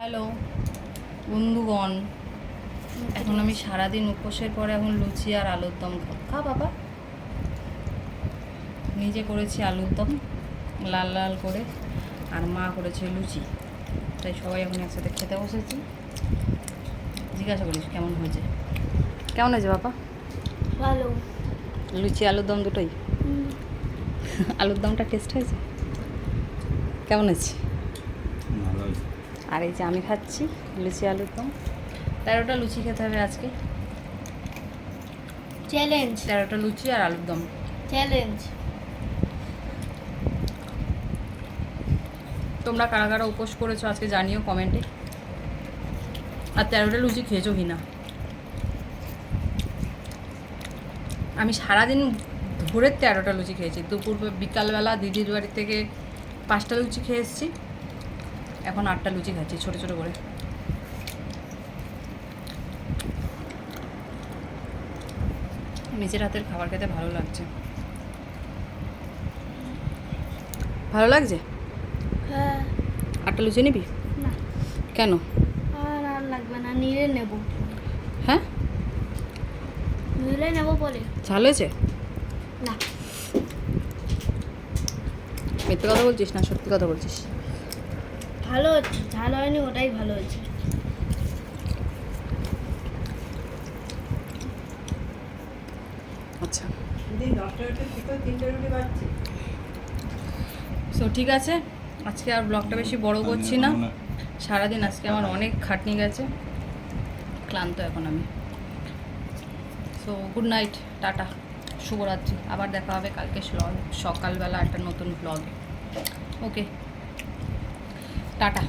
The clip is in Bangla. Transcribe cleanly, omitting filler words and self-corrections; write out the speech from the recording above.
হ্যালো বন্ধুগণ, এখন আমি সারাদিন উপোসের পরে এখন লুচি আর আলুর দম খাবো। খা বাবা। নিজে করেছি আলুর দম লাল লাল করে, আর মা করেছে লুচি, তাই সবাই এখন একসাথে খেতে বসেছি। জিজ্ঞাসা করিস কেমন হয়েছে? কেমন হয়েছে বাবা? ভালো। লুচি আলুর দম দুটোই? আলুর দমটা টেস্ট হয়েছে? কেমন হয়েছে? আর এই যে আমি খাচ্ছি লুচি আলুর দম। 13টা লুচি খেতে হবে আজকে। চ্যালেঞ্জ। 13টা লুচি আর আলুর দম চ্যালেঞ্জ। তোমরা কারা কারা উপোস করেছো আজকে জানিও কমেন্টে। আর 13টা লুচি খেয়েছো কি না? আমি সারাদিন ধরে 13টা লুচি খেয়েছি। দুপুর বিকালবেলা দিদির বাড়ি থেকে 5টা লুচি খেয়ে এসেছি, এখন 8টা লুচি খাচ্ছি ছোটো ছোটো করে। নিজের হাতের খাবার খেতে ভালো লাগছে। ভালো লাগছে? হ্যাঁ। 8টা লুচি নিবি? না, কেন? আর লাগবে না, নিলে নেব। হ্যাঁ, নিলে নেব বলে। ঝাল হয়েছে? না, মিথ্যে কথা বলছিস না সত্যি কথা বলছিস? ভালো হচ্ছে। ঝাল হয়নি, ওটাই ভালো হয়েছে। আচ্ছা, সো ঠিক আছে, আজকে আর ব্লগটা বেশি বড় করছি না। সারাদিন আজকে আমার অনেক খাটনি গেছে, ক্লান্ত এখন আমি। সো গুড নাইট, টাটা, শুভরাত্রি। আবার দেখা হবে কালকে সকালবেলা একটা নতুন ব্লগে। ওকে, টাটা।